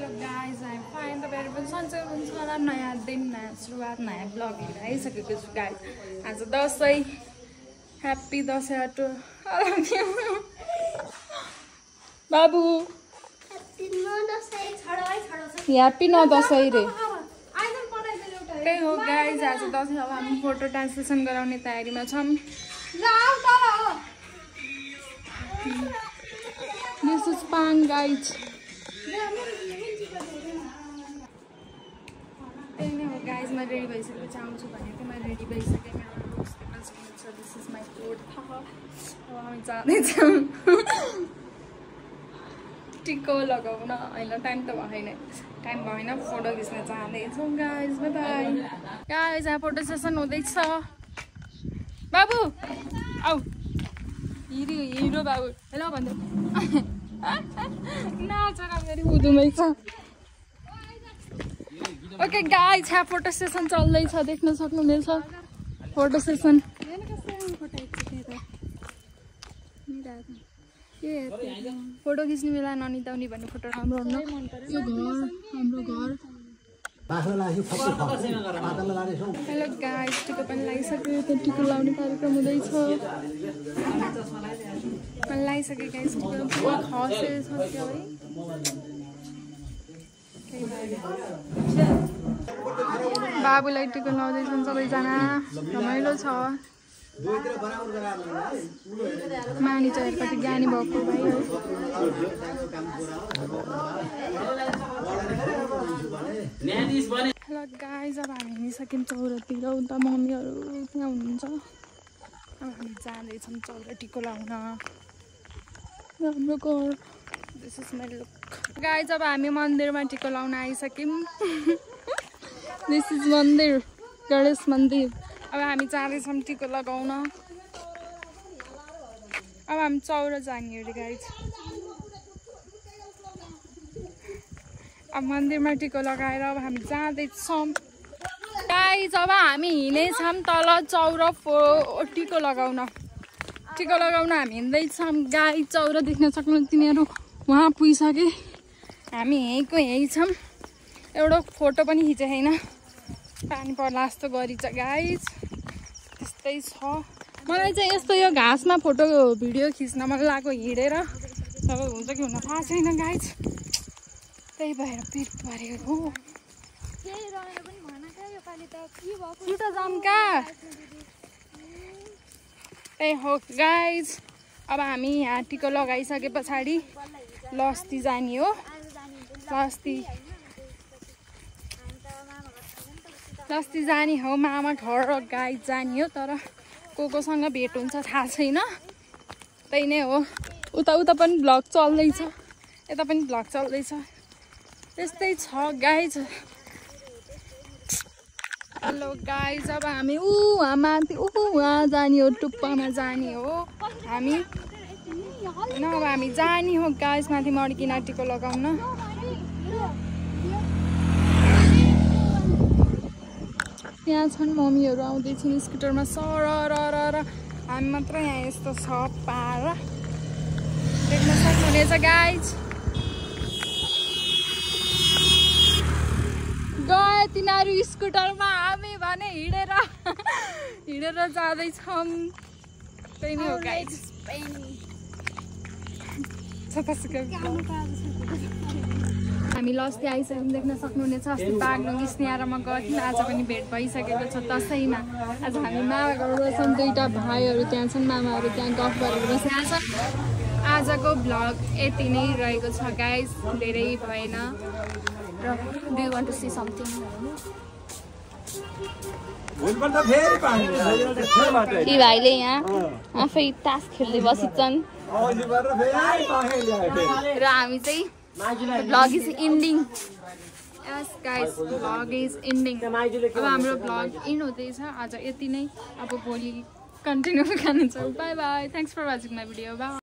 Hello guys I am fine तपाईहरु पनि सन्चै हुनुहुन्छ होला नयाँ दिन नयाँ सुरुवात नयाँ ब्लग लिएर आइसकेको छु गाइज आज दशैं ह्यापी दशैं टु बाबु ह्यापी न दशैं रे त्यही हो गाइज आज दशैं अब हामी फोटो ट्रान्सलेसन गराउने तयारीमा छौं This is Pang guys. Guys, I'm ready. This is my food. Tico logo na. I know time to behind it. Time behind up photo is not so guys. Bye bye. Guys, I photo session. Babu, oh. Hero Babu. Hello, Bandu. Okay, guys, have photo session. Photo session. Photo खिच्ने बेला ननिताउने भन्ने photo राम्रो हुन्न यो हाम्रो घर hello guys टिको पनि लागिसक्यो त्यो टिको लाउने कार्यक्रम हुँदैछ मलाई लागिसक्यो गाइस टिको खसे सक्यो है बाबुलाई टिको लाउँदैछन् सबैजना रमाइलो छ मानी चाहिँ कति ज्ञानी भएको भाइ हो हेलो गाइस अब हामी हिँडिसक्यौँ चौरतिर उता मम्मीहरू त्यहाँ हुनुहुन्छ अब हामी जाँदैछौँ चौर टिको लाउन हाम्रो घर this is my look guys अब हामी मन्दिरमा टिको लाउन आइसक्यौँ दिस इज मन्दिर गणेश मन्दिर अब हामी जाँदैछौँ टिको लगाउन अब हामी चौर जाने अरे गाइस अब मन्दिरमा टिको लगाएर अब हामी जाँदैछौँ गाइस अब हामी हिँड्दैछौँ तल चौर टिको लगाउन हामी हिँड्दैछौँ गाई चौर देख्न सक्नु तिनीहरू उहाँ पुगिसके हामी यहीँ छौँ एउटा फोटो पनि खिचेको छैन पानी पर्ला जस्तो गरी छ गाइस त्यस्तै छ मलाई चाहिँ यस्तो यो घाँसमा फोटो भिडियो खिच्न मन लाग्यो हिँडेर अब हुन्छ कि हुन थाहा छैन गाइस त्यही भएर पिर परेको त्यही हो गाइस अब हामी यहाँ टिको लगाइसके पछाडि लस्ती जाने हो लस्ती जाने हो मामा घर र गाई जाने हो तर कोसँग भेट हुन्छ थाहा छैन त्यही नै हो उता पनि भ्लग चल्दैछ यता पनि भ्लग चल्दैछ त्यस्तै छ गाइज हेलो गाइज अब हामी उहाँ माथि उहाँ जाने हो टुप्पामा जाने हो हामी होइन अब हामी जाने हो गाइज माथि मड्किन टिको लगाउन यहाँ छन् मम्मीहरू आउँदैछन् स्कुटरमा सरर हामी मात्र यहाँ यस्तो छ पारा देख्न सक्नुहुनेछ गाइज गए तिनीहरू स्कुटरमा हामी भने हिँडेर जाँदैछौँ त्यही नै हो गाइज हामी लस्ती आइसक्यौँ देख्न सक्नुहुनेछ अस्ति बागलुङ स्नेहारमा गएको थियौँ आज पनि भेट भइसकेको छ दसैँमा आज हामी मामा घरमा छौँ दुईवटा भाइहरू त्यहाँ छन् मामाहरू त्यहाँ गफ गरेर बसिरहेको छ आजको भ्लग यति नै रहेको छ गाइज धेरै भएन र do you want to see something यी भाइले यहाँ आफै तास खेल्दै बसिन्छन् र हामी चाहिँ vlog is ending. Yes guys, vlog is ending. अब हाम्रो vlog end हुँदैछ आज यति नै अब भोलि कन्टिन्यू गर्नेछौँ. Bye bye. Thanks for watching my video. Bye.